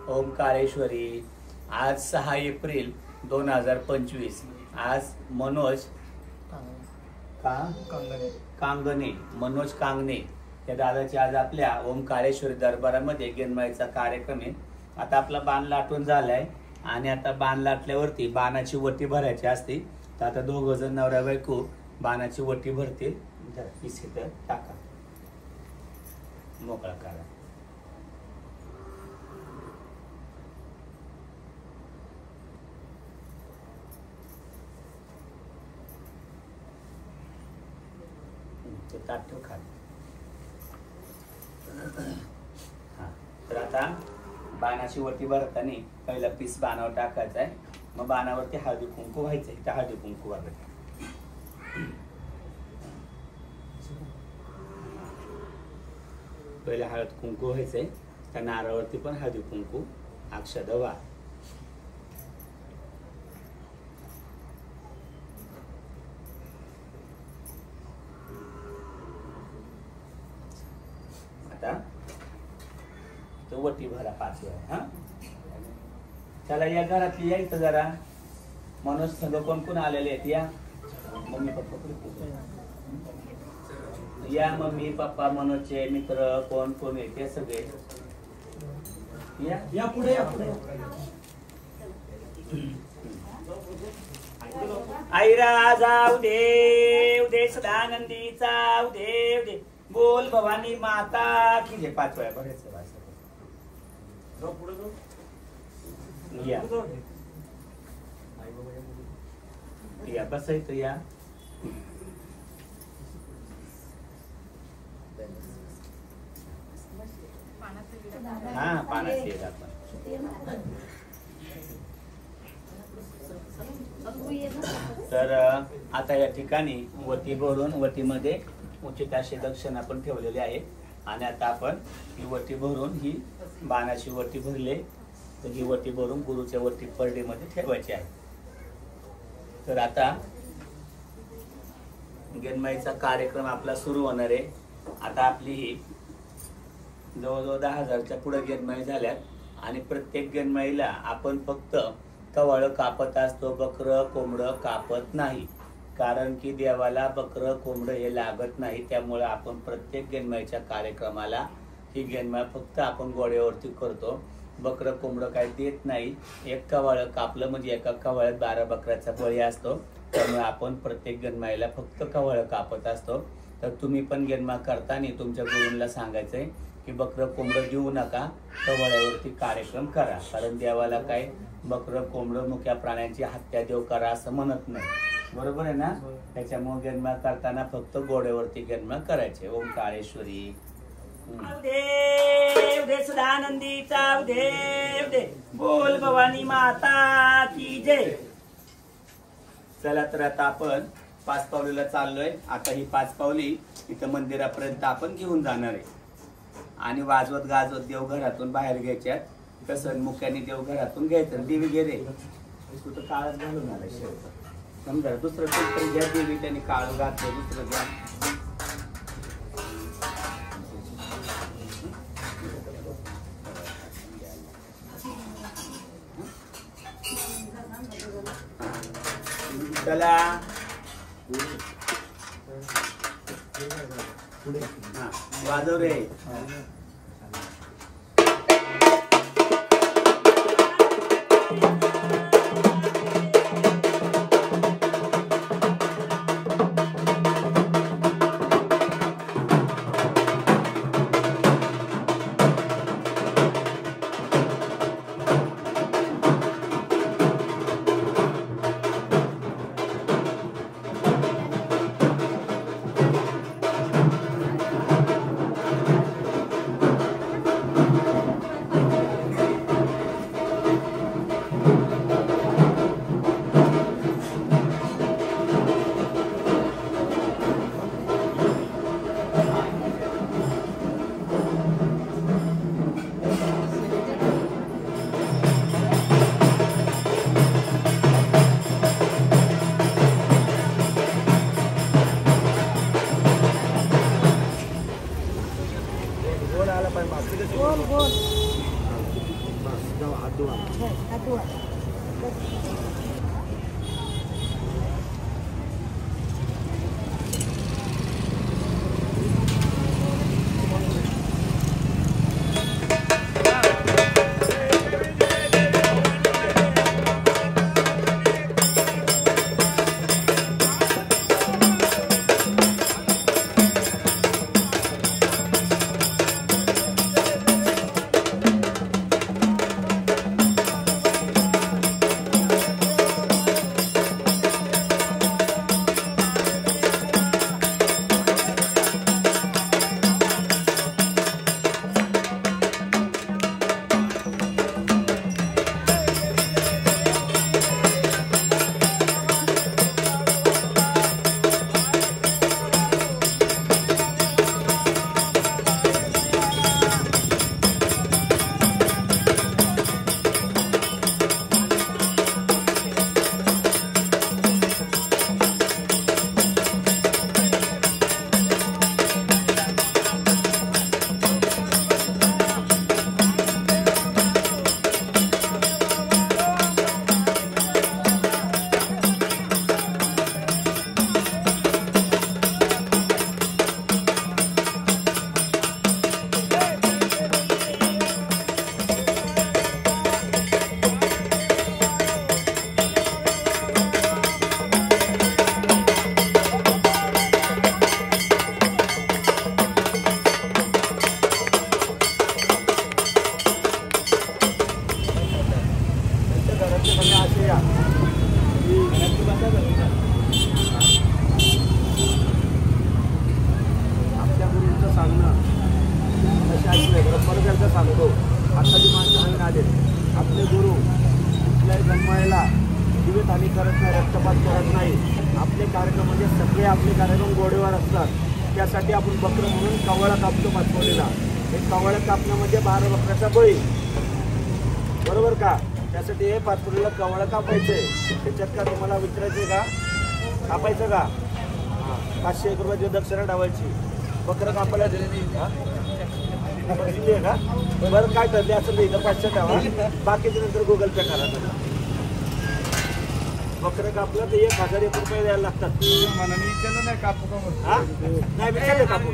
ओंकारेश्वरी। आज 6 एप्रिल 2025। आज मनोज कांगणे मनोज कांगणे या दादाची आज आपल्या ओंकारेश्वरी दरबारामध्ये गेनमाईचा कार्यक्रम आहे। आता आपला बाण लाटून झालाय आणि आता बाण लाटल्यावरती बाणाची वटी भरायची असते। तर आता दोघ जण नवरा बायको बाणाची वटी भरतील। इथे टाका, मोकळा करा। ताट ठेव खाली। तर आता बाणाची वटी भरताना पहिला पीस बाणावर टाकायचा आहे। मग बाणावरती हळदी कुंकू व्हायचं। इथे हळदी कुंकू वापरायचं। पहिले हळद कुंकू व्हायचंय। त्या नारळावरती पण हळदी कुंकू अक्षदा व्हा। आता तो वटी भरा 5 वेळा। हा चला या घरातली या इथं जरा। मनोज संघ कोण कोण आलेले आहेत या। मम्मी पप्पा या। मम्मी पप्पा मनोजचे मित्र कोण कोण आहेत ते सगळे या पुढे या पुढे। आईरा जाऊ दे उदे सदानंदी जाऊ दे उदे बोल भवानी माता की जे 5 वेळा भरायचं। या बस इथं या। हा पाण्यात येत आपण। तर आता या ठिकाणी वटी भरून वटीमध्ये उचित असे दक्षिण आपण ठेवलेले आहे। आणि आता आपण ही वटी भरून ही बाणाची वटी भरले। तर ही वटी भरून गुरुच्या वटी परडीमध्ये ठेवायची आहे। तर आता गेनमाईचा कार्यक्रम आपला सुरू होणार आहे। आता आपली ही जवळजवळ 10,000च्या पुढे गेनमाई झाल्यात। आणि प्रत्येक गेनमाईला आपण फक्त कवाळ कापत असतो, बकरं कोंबडं कापत नाही। कारण की देवाला बकरं कोंबडं हे लागत नाही। त्यामुळे आपण प्रत्येक गेनमाईच्या कार्यक्रमाला ही गेनमाई फक्त आपण गोड्यावरती करतो। बकरं कोंबडं काही देत नाही। एक कवाळ कापलं म्हणजे एका कवाळ्यात 12 बकऱ्याचा बळी असतो। त्यामुळे आपण प्रत्येक गेनमाईला फक्त कवाळ कापत असतो। तर तुम्ही पण गेनमा करताना तुमच्या गुरूंना सांगायचंय की बकरं कोंबडं देऊ नका, कवाळ्यावरती कार्यक्रम करा। कारण देवाला काय बकरं कोंबडं मुक्या प्राण्यांची हत्या देव करा असं म्हणत नाही। बरोबर आहे ना। त्याच्यामुळे गेनमा करताना फक्त गोड्यावरती गेनमा करायचे। ओंकारेश्वरी उदे सदानंदीचा उदे बोल भवानी माता की जय। चला तर आता आपण 5 पावलीला चाललोय। आता ही 5 पावली इथं मंदिरापर्यंत आपण घेऊन जाणार आहे। आणि वाजवत गाजवत देवघरातून बाहेर घ्यायच्यात। कसं मुक्याने देवघरातून घ्यायचं। देवी गेले कुठं काळच घालून आलाय शेवट। समजा दुसरं कोणतरी घ्या देवी, त्यांनी काळ घातलं दुसरं घ्या। चला वाजव रे। सांगतो, आता जी माणसं नवीन आले आपले गुरु कुठल्याही जन्मायला जीवितहानी करत नाही, रक्तपात करत नाही. आपले कार्यक्रम म्हणजे सगळे आपले कार्यक्रम गोडेवार असतात. त्यासाठी आपण बकरं म्हणून कवळा कापतो पाचवलेला. हे कवळा कापणं म्हणजे 12 बकऱ्याचा बळी, बरोबर का? त्यासाठी हे पाचवलेला कवळा कापायचं आहे. त्याच्यात का तुम्हाला विचारायचं का कापायचं का? 501 रुपयाची दक्षिणा ठेवायची. बकरं कापायला दिली का? बरं काय ठरले असं नाही तर 500 ठेवा, बाकीच्या नंतर गुगल पे करा. बकरं कापलं तर 1001 रुपये द्यायला लागतात. नाही कापू का? नाही विचारले कापू.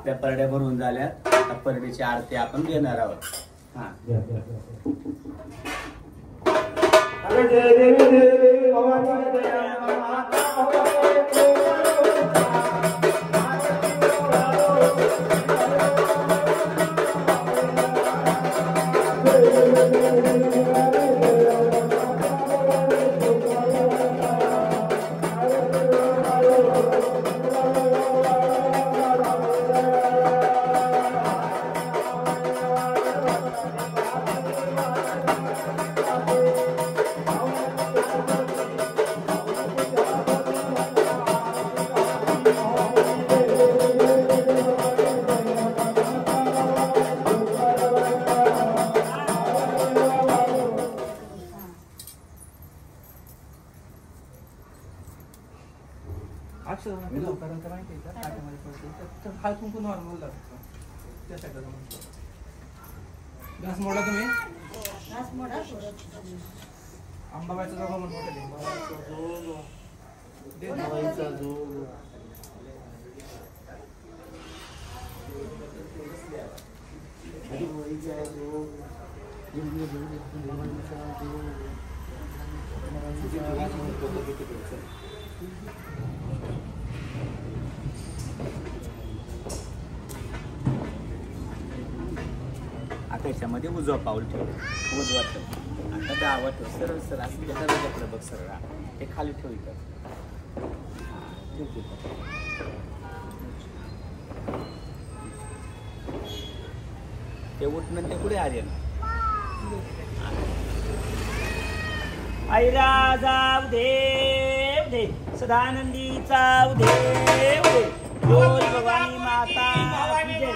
आपल्या परड्या भरून झाल्यात. आता परडीची आरती आपण घेणार आहोत. हा जय देवी देवी भवानी दया माता घास मोडा तुम्ही घास मोडा आंबाबाईचा जोग म्हणून आता याच्यामध्ये उजवा पाऊल ठेव. उजवा ठेव. आता डावा ठेव. सरळ सरळ असं दरवाजाकडे बघ. सरळ ते खाली ठेव. इथं ठेव तिथं. ते उठणं ते पुढे आले ना. ऐरा जाऊ देव दे सदानंदी चाव देव दे बोल भवानी माता की जय.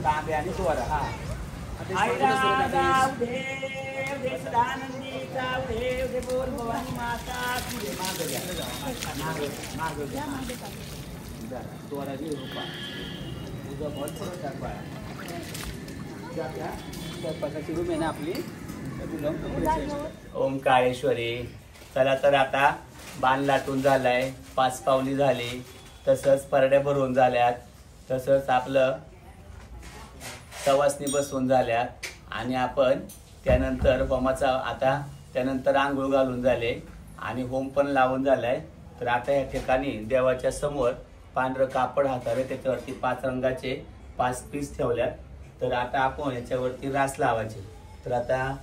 तांबे आणि सोरा हा आईला जाऊ दे दे सदानंदी जाऊ दे बोल भवानी माता तुझे माग द्या माग द्या जरा सोरा दे रुपा तुझा बॉल परत टाक बाळा त्या स्वयंपाकाची रूम आहे ना आपली ओम काळेश्वरी. चला तर आता बाण लाटून झालाय, 5 पावली झाली, तसंच परड्या भरून झाल्यात, तसंच आपलं सवासनी बसवून झाल्यात आणि आपण त्यानंतर होमाचा आता त्यानंतर आंघोळ घालून झाले आणि होम पण लावून झालाय. तर आता या ठिकाणी देवाच्या समोर पांढरं कापड हातावे त्याच्यावरती 5 रंगाचे 5 पीस ठेवल्यात. तर आता आपण याच्यावरती रास लावायचे. तर आता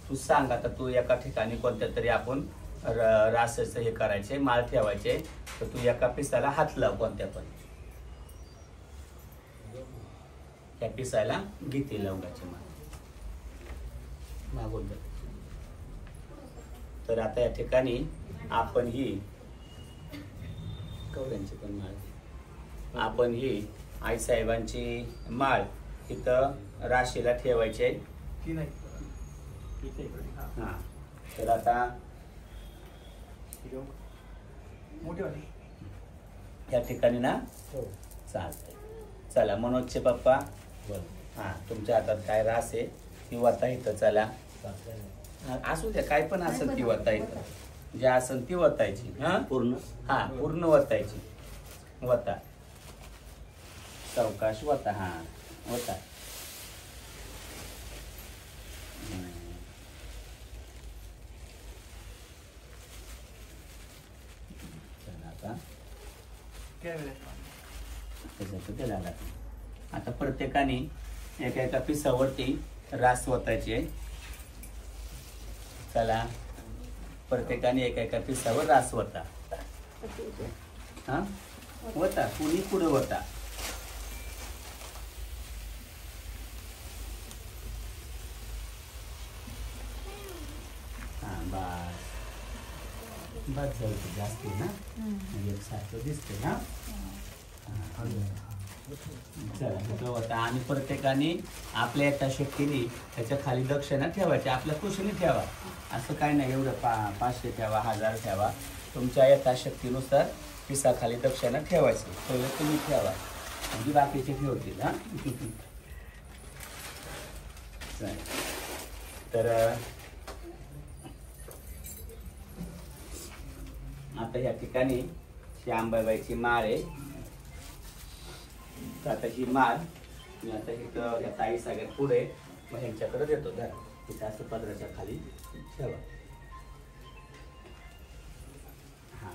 तू सांग, आता तू एका ठिकाणी कोणत्या तरी आपण रासाचं हे करायचे, माळ ठेवायचे. तर तू एका पिसाला हात लाव, कोणत्या पण त्या पिसाला गीते लवंगाची माळ मागून जा. तर आता या ठिकाणी आपण ही कवड्यांची पण माळ, आपण ही आईसाहेबांची माळ इथं राशीला ठेवायचे. हा तर आता या ठिकाणी ना चालतंय. चला मनोजचे पप्पा, हा तुमच्या हातात काय रास आहे ती वता इथं. चला असू द्या, काय पण असेल ती वता इथं, जे असेल ती वतायची. हा पूर्ण, हा पूर्ण वतायची. वता सावकाश वता, हा वता. आता प्रत्येकाने एका पिसावरती रास ओतायचे. चला प्रत्येकाने एका पिसावर रास ओता. हा वता, कुणी पुढे वता. हा बस बस झालं, जास्त ना एकसारखं दिसते ना. चला आणि प्रत्येकाने आपल्या यथाशक्तीने त्याच्या खाली दक्षिणा ठेवायची. आपल्या खुशीने ठेवा, असं काय नाही एवढं 500 ठेवा, 1000 ठेवा. तुमच्या यथाशक्तीनुसार पिसाखाली दक्षिणा ठेवायची. पहिले तुम्ही ठेवा म्हणजे बाकीचे ठेवतील. हा तर आता या ठिकाणी ही अंबाबाईची माळ आहे. आता ही माळ मी आता इथं या ताई सगळ्यात पुढे मग ह्यांच्याकडे देतो. धरा इथं असं पदराच्या खाली ठेवा. हा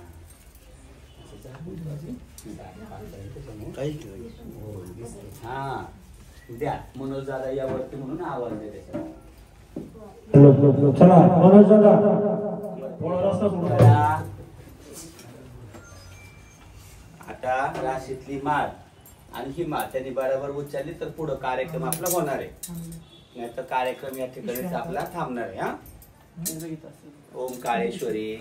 हा द्या मनोज दादा यावरती म्हणून आवाज दे त्याच्यात. आता राशीतली माळ आणि ही माळ त्यांनी बरोबर उचलली तर पुढं कार्यक्रम आपला होणार आहे. नाही तर कार्यक्रम या ठिकाणीच आपला थांबणार आहे. हा ओम काळेश्वरी.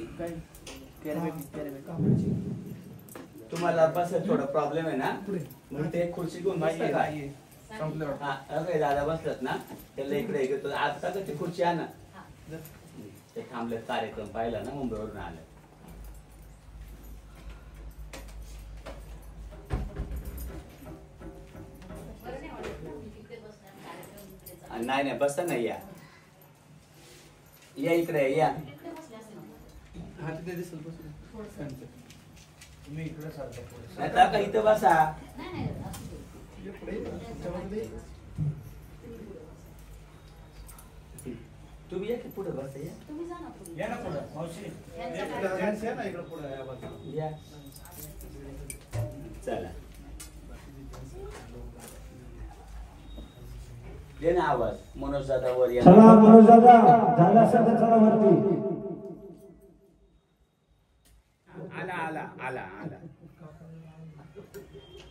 तुम्हाला बस थोडा प्रॉब्लेम आहे ना, म्हणून ते खुर्ची घेऊन बसता काय. दादा बसतात ना, त्याला इकडे घेतो. आता ती खुर्ची आणा. ते थांबले, कार्यक्रम पाहिला ना, मुंबईवरून आलं. नाही नाही बसा नाही, या या इकडे या. का इथं बसा. तुम्ही या की पुढे बसा. या ना पुढे मावशी, या. चला दे ना आवाज. मनोज दादा वर या. चला मनोज दादा झाला सगळं, चला वरती. आला आला आला आला.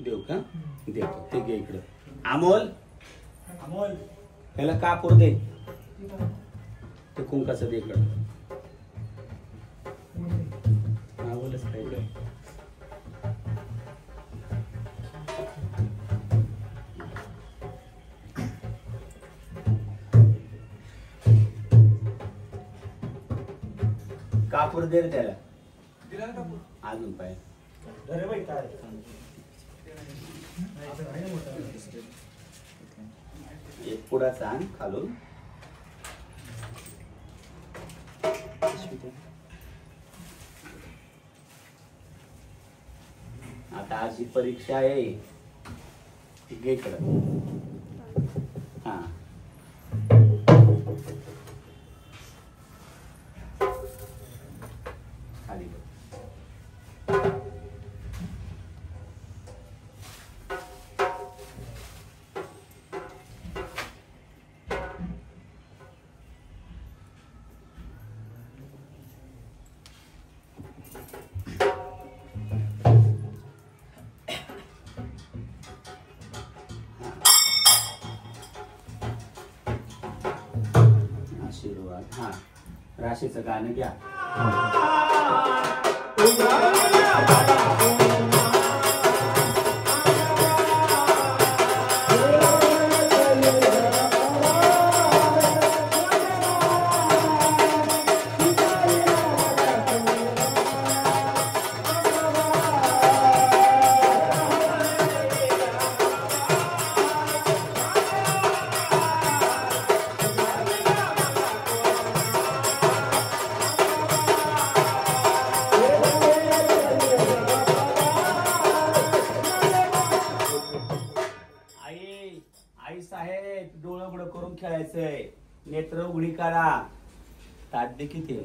देऊ का? देतो. ते घे इकडं. अमोल, अमोल त्याला कापूर दे. ते कुंकाचं दे इकडं. अमोलच पाहिजे. कापूर दे रे त्याला दिला ना कापूर? अजून पाय अरे बाई काय एक पुडा सांग खालून आता आज ही परीक्षा आहे घे इकडं हा खाली बघ. आशीर्वाद हा राशीचं गाणं घ्या आई साहेब डोळं उघडं करून खेळायचंय नेत्र उघडी करा ताट दे किती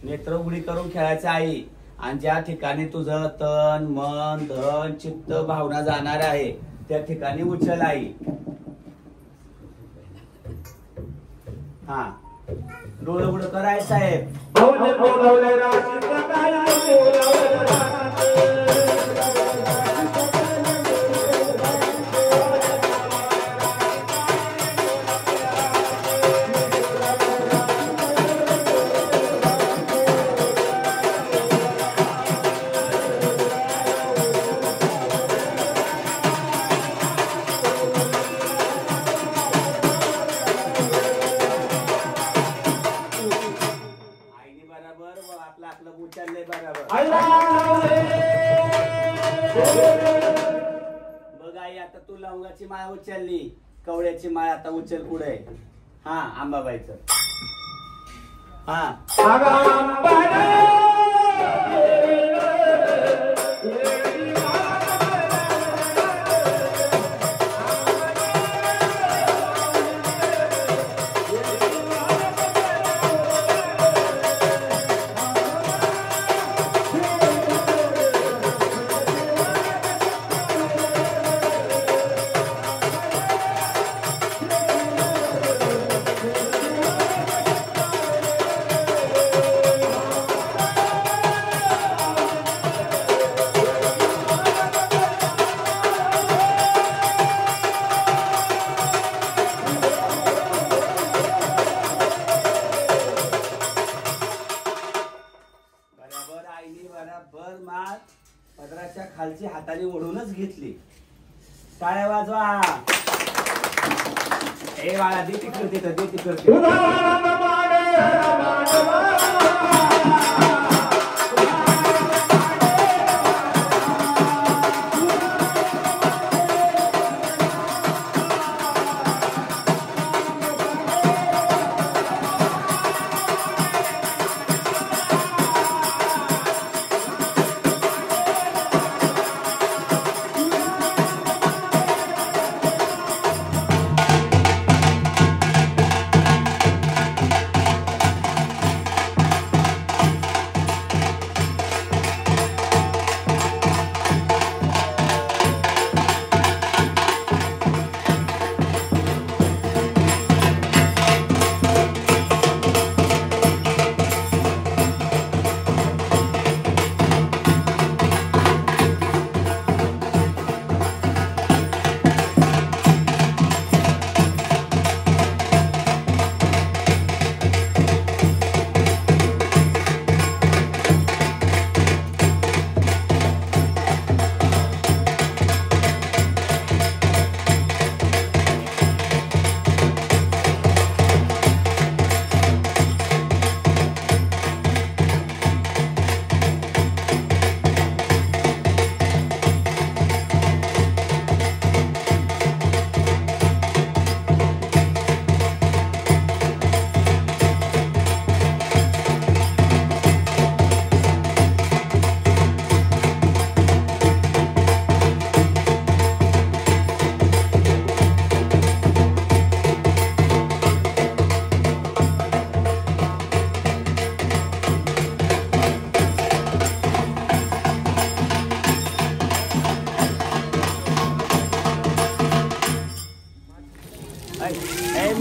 नेत्र उघडी करून खेळायचं आई आणि ज्या ठिकाणी तुझं तन मन धन चित्त भावना जाणार आहे त्या ठिकाणी उचल आई हा डोळं उघडं कराय साहेब उचलले बरोबर बघ आई आता तू लवंगाची माळ उचलली कवड्याची माळ आता उचल पुढे हा आंबाबाईचं हा बराबर मार पदराच्या खालची हाताने ओढूनच घेतली टाळ्या वाजवा ए बाळा दे तिकडे तिथं दे तिकडे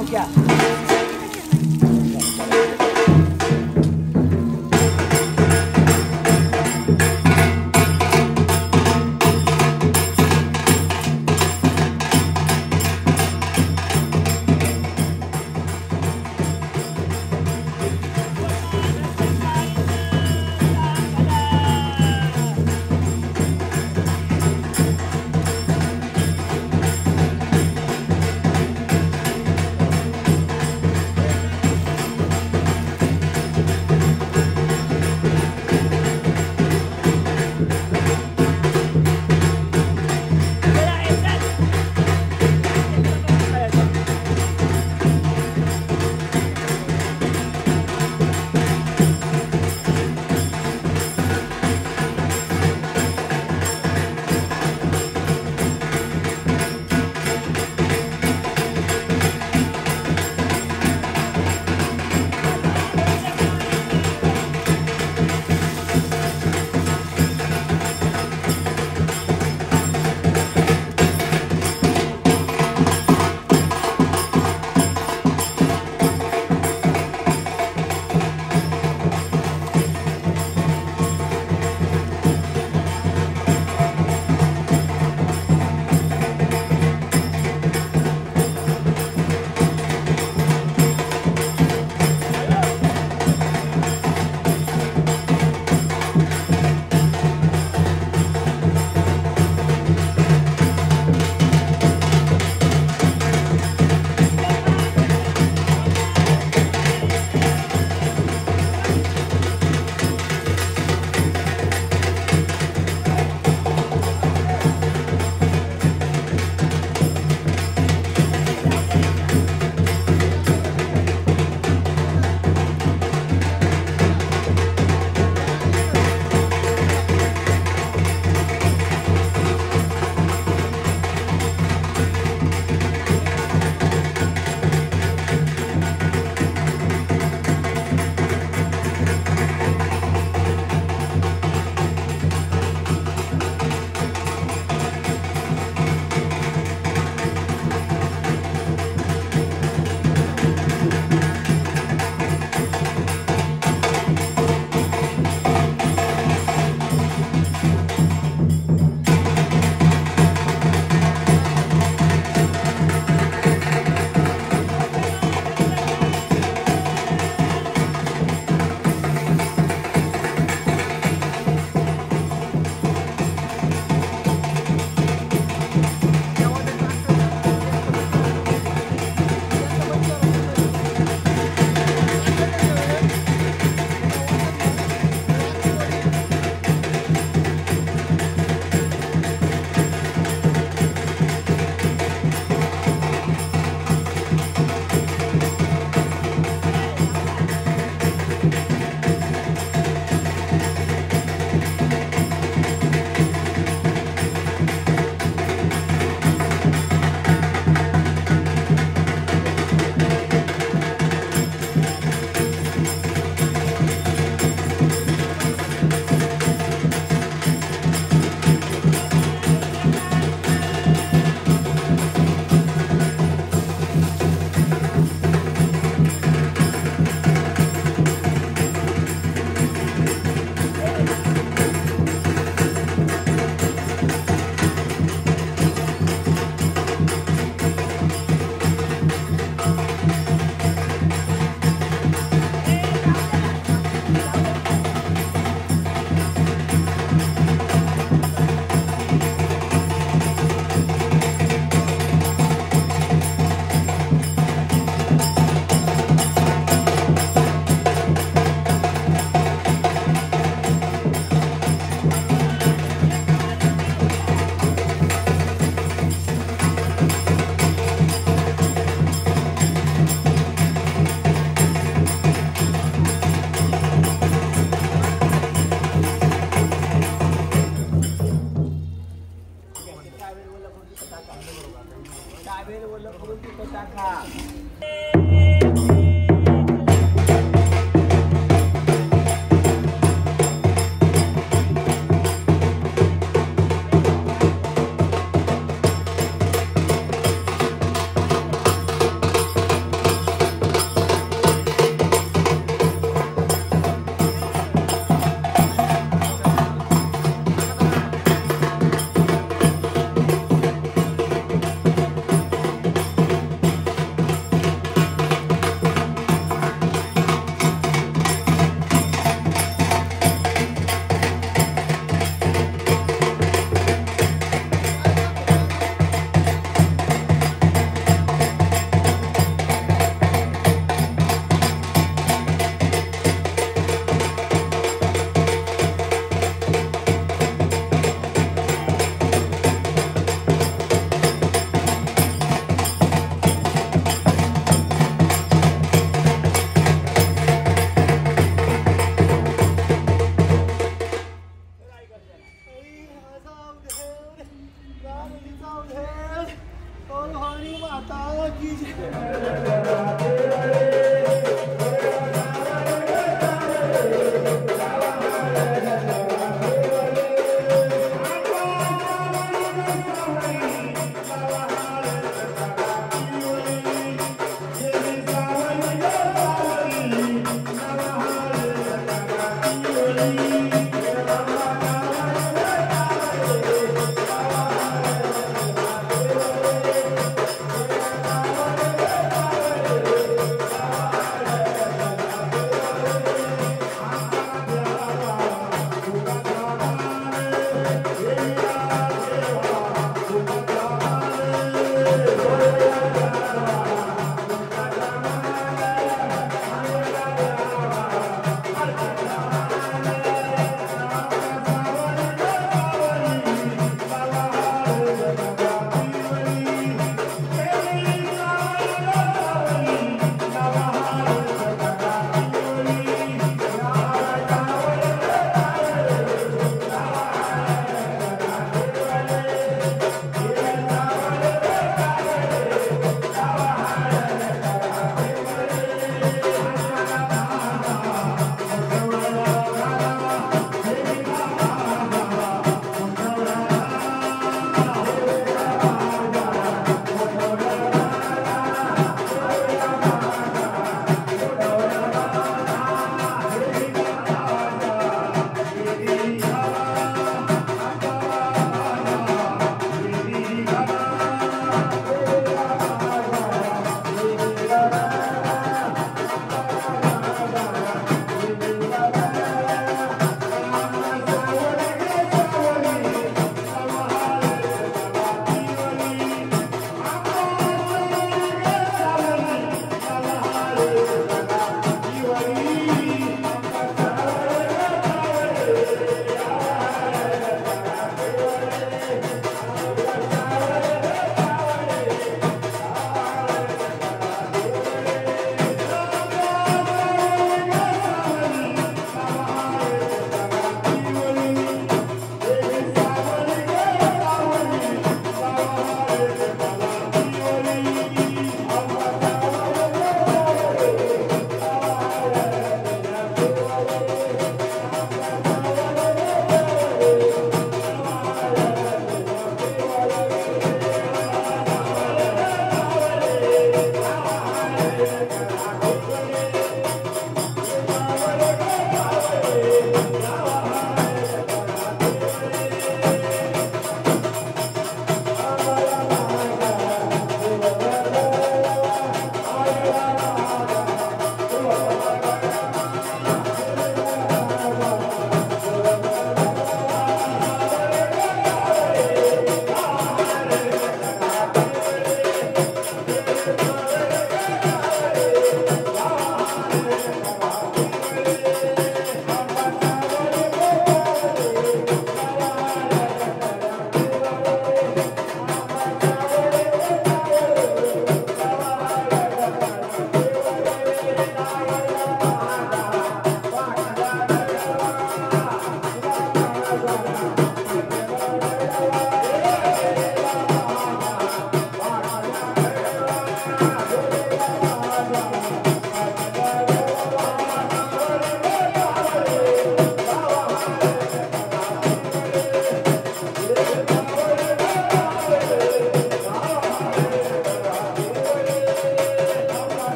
मुख्या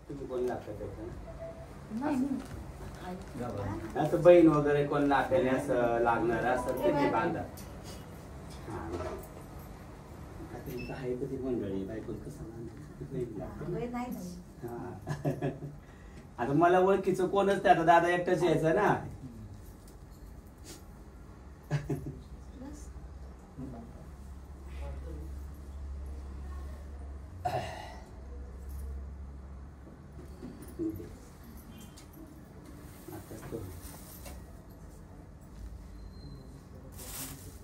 तुम्ही कोण लागतं असं बहीण वगैरे कोण लागेल असं लागणार असं ते बांधा. आहे कधी मंडळी बायको कसं आता मला ओळखीचं कोणच नाही. आता दादा एकटाच यायचं ना.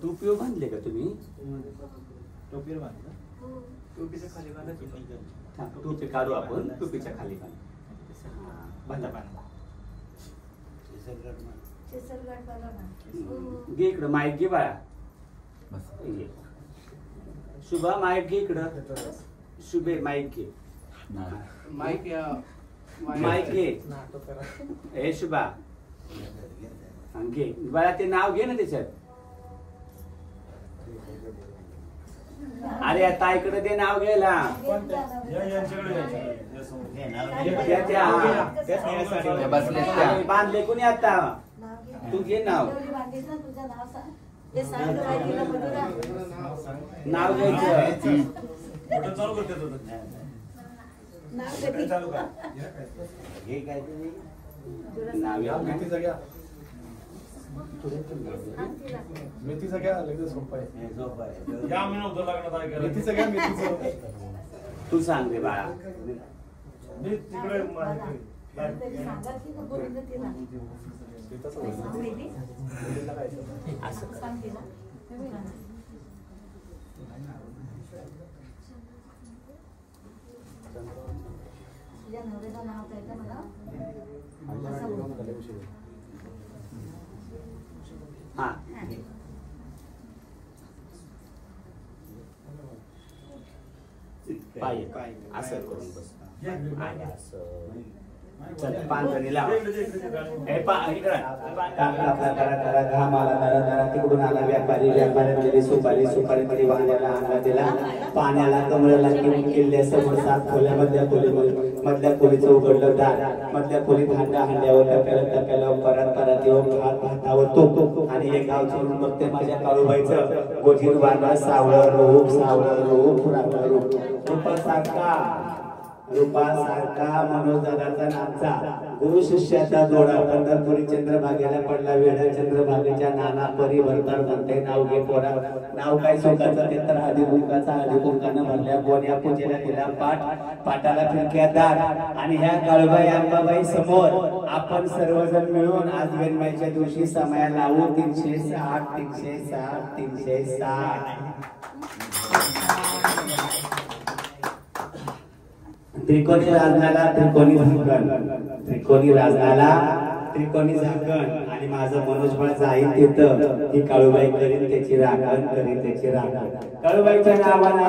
टोपी बांधले का तुम्ही? टोपी बांधलं. टोपीच्या खाली बांधा. टोपी काढू आपण. टोपीच्या खाली बांधा. घे इकडं माईक घे बाळा. शुभा माईक घे इकडं. शुभे माईक घे. माईक घे. हे शुभा घे बाळा. ते नाव घे ना त्याच्यात. अरे आता इकडे ते नाव घ्यायला बांधले कोणी आता. तू घे नाव. नाव घ्यायचं. मेथीचा घ्या लगेच सोपं आहे. या मी नव्हतं लागणार. मेथीचा घ्या. मेथीचं तू सांग रे बाळा. मी तिकडे हा पाय असं करून बस. पांढरी लाव. तिकडून आला व्यापारी. व्यापाऱ्यात दिली सुपारी. सुपारी वाहण्याला अंगा दिला. पाण्याला कमळाला घेऊन किल्ले समोर 7 खोल्या. मधल्या खोलीचं उघडलं दार. मधल्या खोलीत हांड्यावर टप्याला परत येऊन भातावर तूप. आणि एक गाव सोडून बघते माझ्या काळूबाईचं गोजीर वाना सावळं रूप रूपासारखा मनोजदाचा नामचा गुरु शिष्याचा जोडा. पंढरपुरी चंद्रभागेला पडला वेळा. चंद्रभागेच्या नाना परिवर्तन म्हणते नाव घे पोरा. नाव काय सुखाचं ते तर हळदीकुंकाचा. हळदीकुंकानं भरल्या गोण्या पूजेला दिला पाटाला फिरक्या दार. आणि ह्या काळूबाई अंबाबाई समोर आपण सर्वजण मिळून आज वेणमाईच्या दिवशी समय लावू. 360. त्रिकोणी राजनाला त्रिकोणी झाकण. आणि माझं मनोजबळ जाईल तिथं ही काळूबाई करीन त्याची राखण. काळूबाईच्या नावानं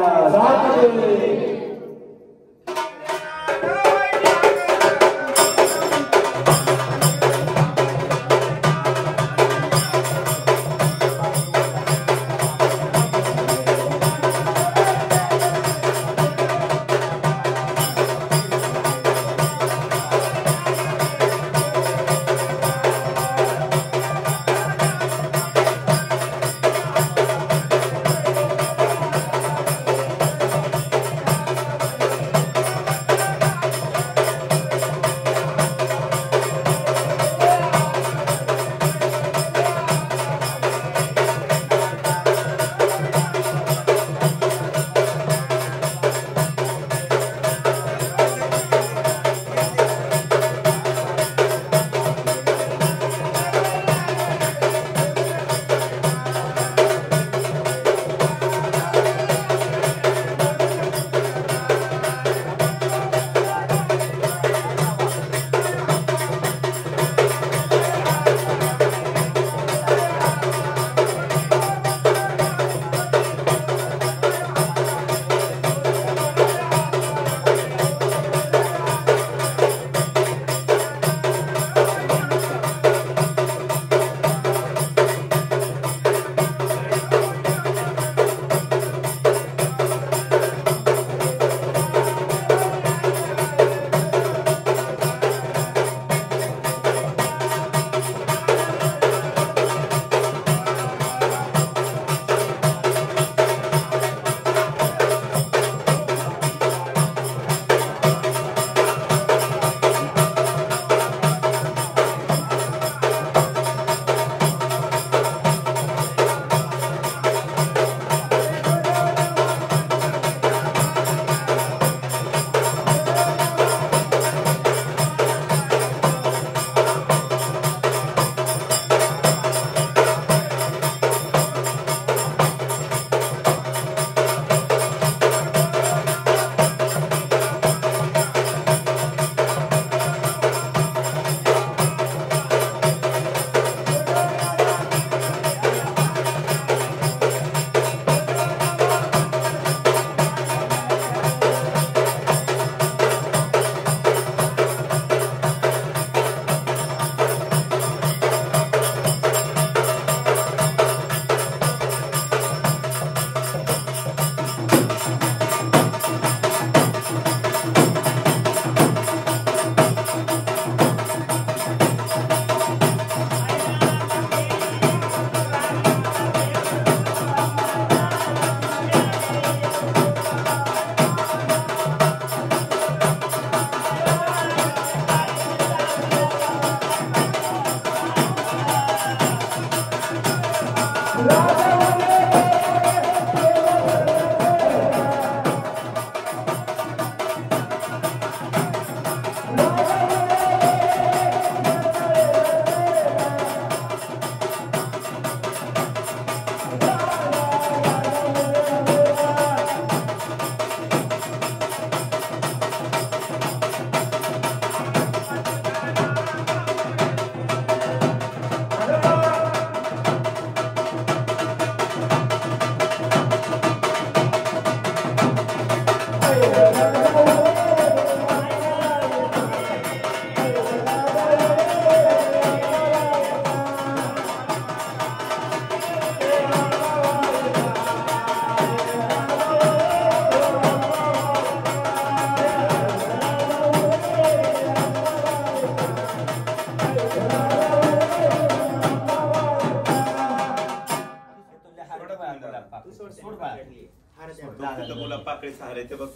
गुलाब पाकळी सहारे ते बघ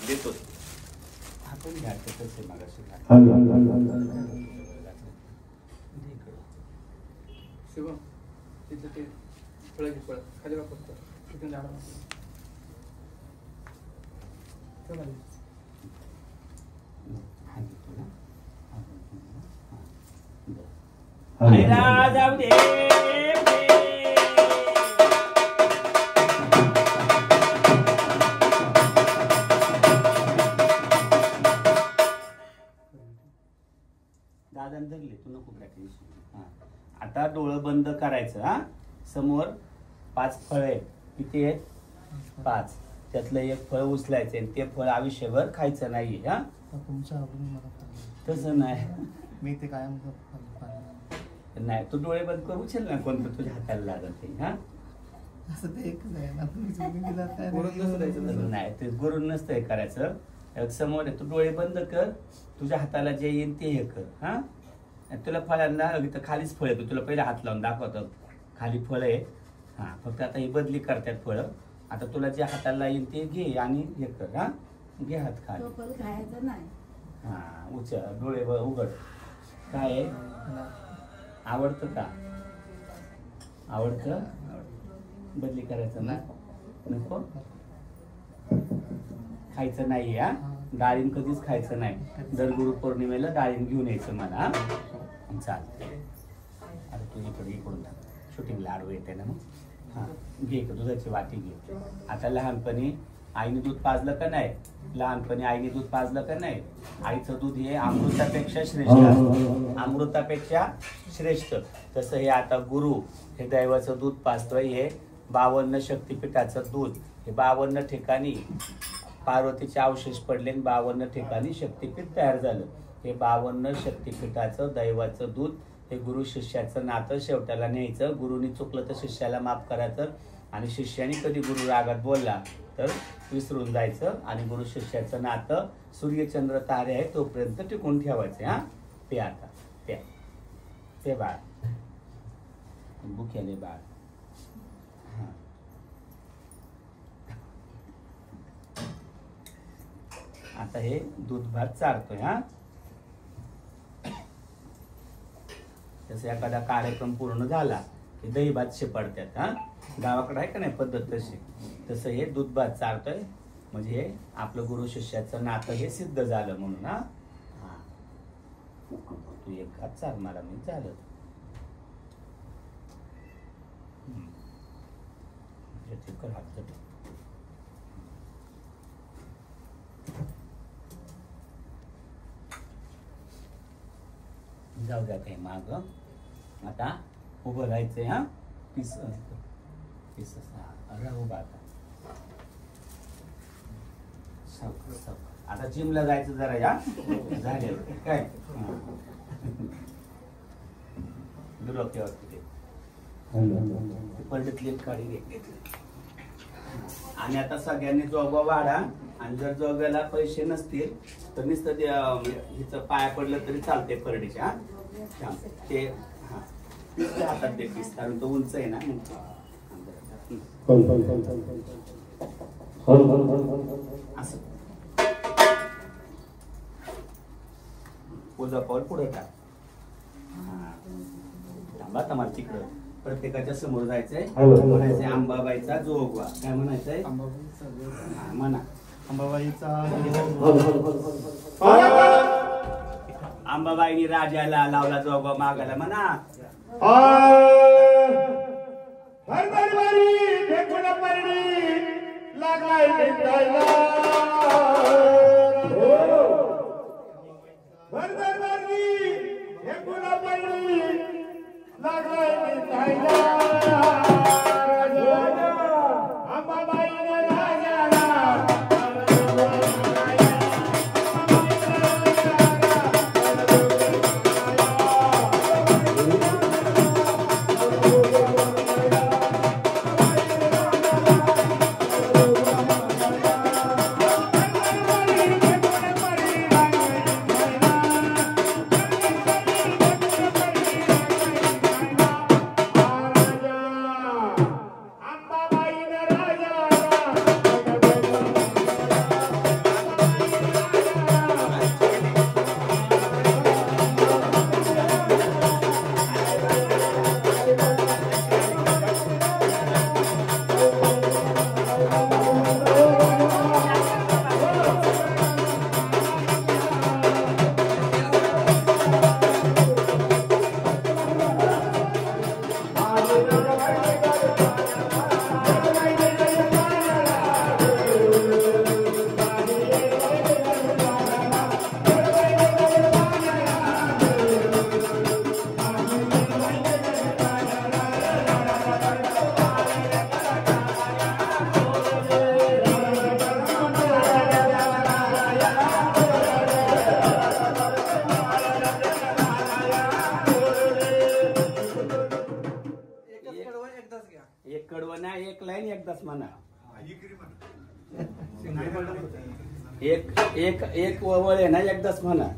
देतो आपण घ्यायचं तसे मागाशी शिवम तिथं ते फळ घे फळ खाली वापरतो तिथून झाड जाऊ दे दादा धरले तू नको टेन्शन. आता डोळं बंद करायचं. हा समोर 5 फळ आहेत. किती आहेत? 5. त्यातलं एक फळ उचलायचं आणि ते फळ आयुष्यभर खायचं नाही. हा तसं नाही. मी ते कायम नाही तू डोळे बंद करू उचल ना कोणतं तुझ्या हाताला लागत ते. हा असं ते एकच आहे ना नाही ते गुरून नसतं हे करायचं. समोर आहे तू डोळे बंद कर. तुझ्या हाताला जे येईल ते हे कर. हा तुला फळांना इथं खालीच फळ येतो. तुला पहिले हात लावून दाखवतो खाली फळ आहे. हा फक्त आता ही बदली करतात फळं. आता तुला जे हाताला येईल ते घे आणि हे कर. हा घे हात खाली. खायचं नाही. हा उचल डोळे उघड. काय आहे? आवडतं का? आवडतं? बदली करायचं ना नको. खायचं नाही. हा डाळिंब कधीच खायचं नाही. दर गुरुपौर्णिमेला डाळिंब घेऊन यायचं मला. चालते. अरे तू इकडून शूटिंगला आडवं येते ना मग. हा घे दुधाची वाटी घे. आता लहानपणी आईने दूध पाजलं का नाही? लहानपणी आईने दूध पाजलं का नाही? आईचं दूध हे अमृतापेक्षा श्रेष्ठ असतं. अमृतापेक्षा श्रेष्ठ. तसं हे आता गुरु हे दैवाचं दूध पाजतोय. हे 52 शक्तिपीठाचं दूध. हे 52 ठिकाणी पार्वतीचे अवशेष पडले आणि 52 ठिकाणी शक्तिपीठ तयार झालं. हे 52 शक्तिपीठाचं दैवाचं दूध हे गुरु शिष्याचं नातं शेवटाला न्यायचं. गुरुनी चुकलं तर शिष्याला माफ करायचं आणि शिष्याने कधी गुरु रागात बोलला तर विसरून जायचं आणि गुरु शिष्याचं नातं सूर्यचंद्र तारे आहे तोपर्यंत टिकून ठेवायचं. हा ते आता ते बाळ भुक्याले बाळ. हा आता हे दूध भात चारतोय. हा तसं एखादा कार्यक्रम पूर्ण झाला की दही भात शिपडतात. हा गावाकडे आहे का नाही पद्धत तशी. तसं हे दूध भात चारतोय म्हणजे हे आपलं गुरु शिष्याचं नातं हे सिद्ध झालं म्हणून. हा तू एक घात चार मला मी झालं. हात जाऊ द्या काही माग. आता उभं राहायचंय. हा पीस राहू बा. आता जिमला जायचं जरा. या झाले काय डोक्यावरती ते पलटतली काढी घे. आणि आता सगळ्यांनी जोगा वाढा. आणि जर जोग्याला पैसे नसतील तर नुसतं हिचं पाया पडलं तरी चालते परडीच्या. ते हा हातात ते पीस कारण तो उंच आहे ना. असं पूजा पाऊल पुढे टाक. थांबा तुम्हाला तिकडं प्रत्येकाच्या समोर जायचंय, हॅलो. म्हणायचंय अंबाबाईचा जोगवा. काय म्हणायचंय? हा, म्हणा. अंबाबाईनी राजाला लावला जोगवा मागायला म्हणा. एक कडवं नाही, एक लाईन एकदाच म्हणा. एक वळ आहे ना, एकदाच म्हणा.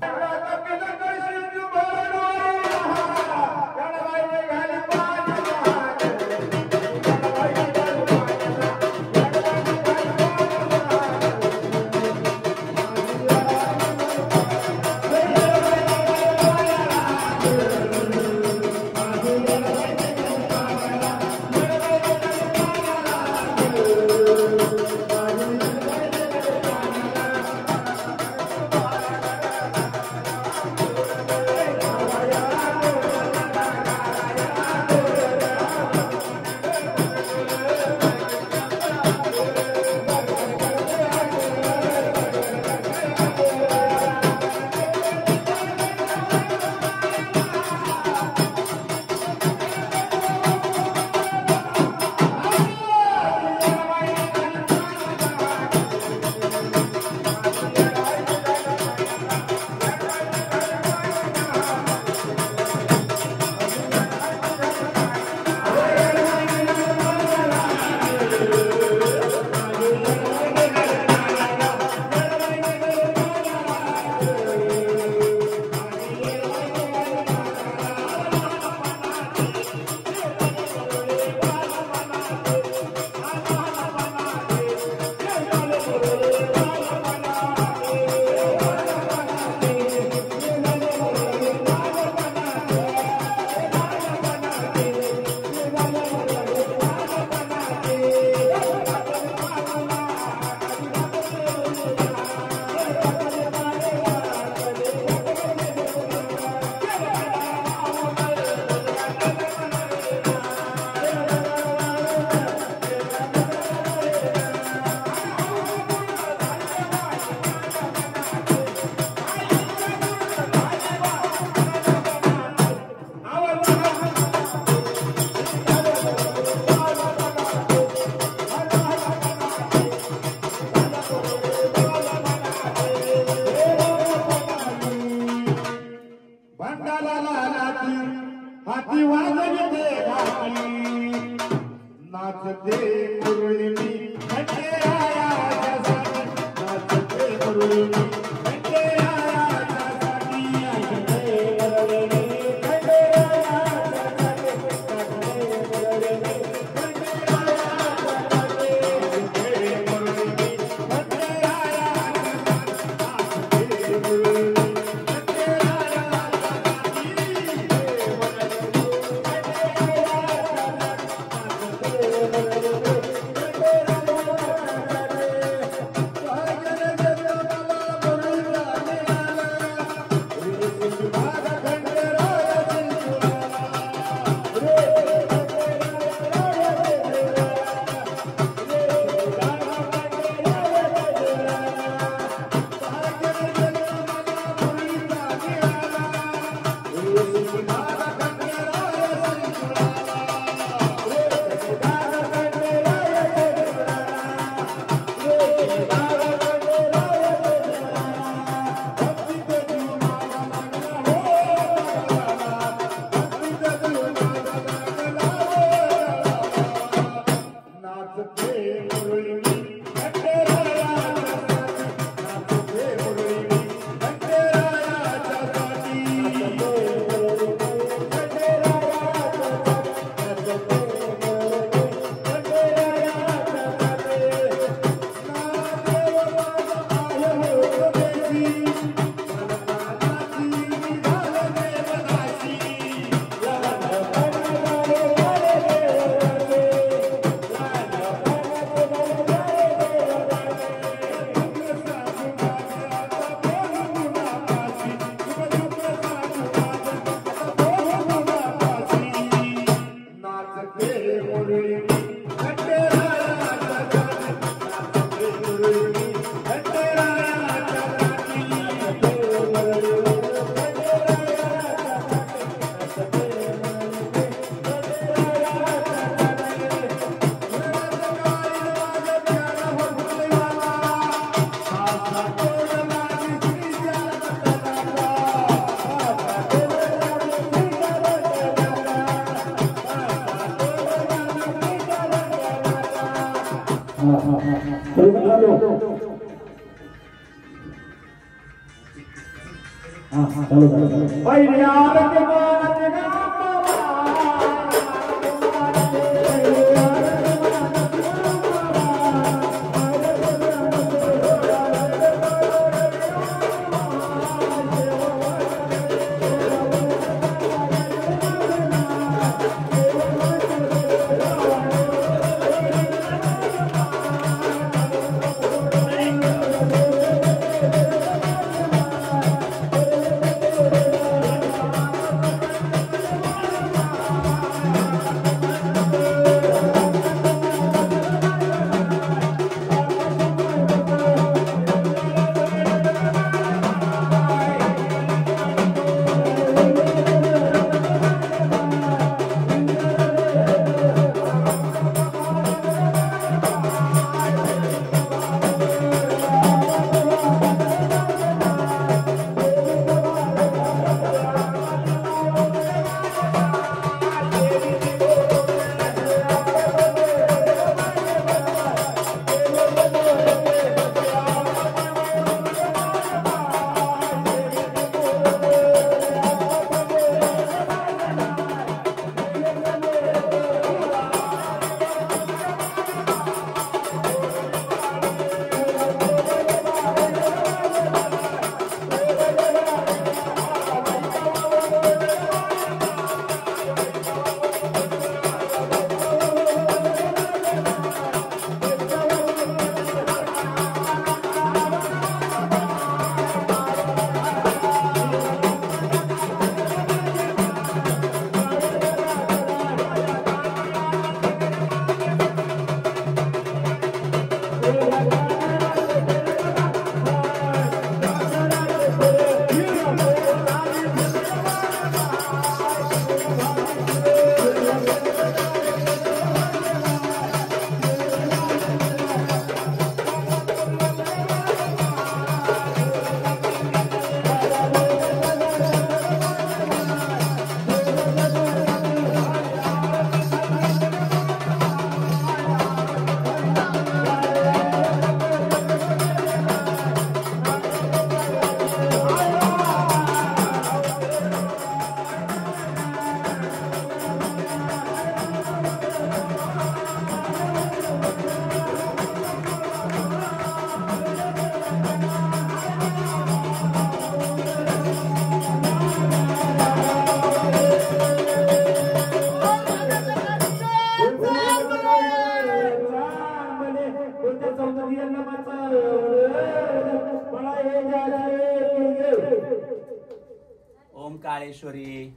ओम काळेश्वरी.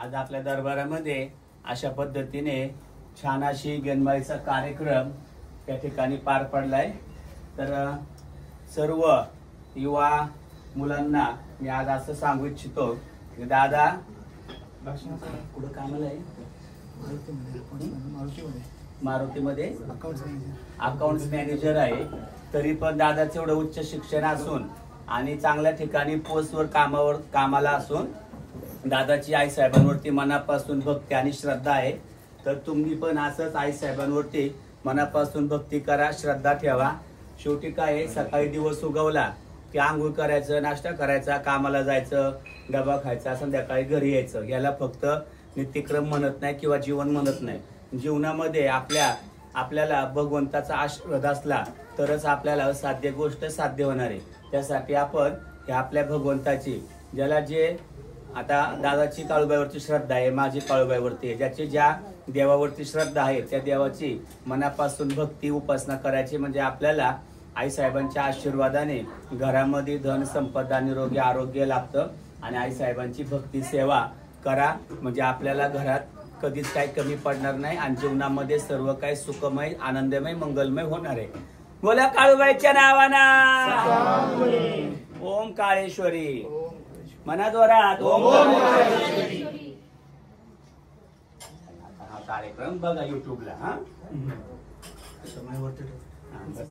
आज आपल्या दरबारामध्ये अशा पद्धतीने छान अशी गेनमाळीचा कार्यक्रम त्या ठिकाणी पार पडलाय. तर सर्व युवा मुलांना मी आज असं सांगू इच्छितो की दादा कुठं कामाला आहे? मारुतीमध्ये अकाउंट्स मॅनेजर आहे. तरी पण दादाचं एवढं उच्च शिक्षण असून आणि चांगल्या ठिकाणी पोस्टवर कामाला असून दादाची आई साहेबांवरती मनापासून भक्ती आणि श्रद्धा आहे. तर तुम्ही पण असंच आई साहेबांवरती मनापासून भक्ती करा, श्रद्धा ठेवा. शेवटी काय, सकाळी दिवस उगवला की आंघोळ करायचं, नाश्ता करायचा, कामाला जायचं, डबा खायचा, संध्याकाळी घरी यायचं. याला फक्त नित्यक्रम म्हणत नाही किंवा जीवन म्हणत नाही. जीवनामध्ये आपल्याला भगवंताचा आशीर्वाद असला तरच आपल्याला असाध्य गोष्ट साध्य होणार आहे. त्यासाठी आपण आपल्या भगवंताची, ज्याला जे आता दादाची काळूबाईवरती श्रद्धा आहे, माझी काळूबाईवरती आहे, ज्याची ज्या देवावरती श्रद्धा आहे त्या देवाची मनापासून भक्ती उपासना करायची. म्हणजे आपल्याला आई साहेबांच्या आशीर्वादाने घरामध्ये धन संपदा निरोगी आरोग्य लाभतं. आणि आई साहेबांची भक्ती सेवा करा म्हणजे आपल्याला घरात कधीच काही कमी पडणार नाही आणि जीवनामध्ये सर्व काही सुखमय, आनंदमय, मंगलमय होणार आहे. बोला काळूबाईच्या नावाना. ओम काळेश्वरी. मना जोरात ओम काळेश्वरी. हा कार्यक्रम बघा युट्यूबला. हा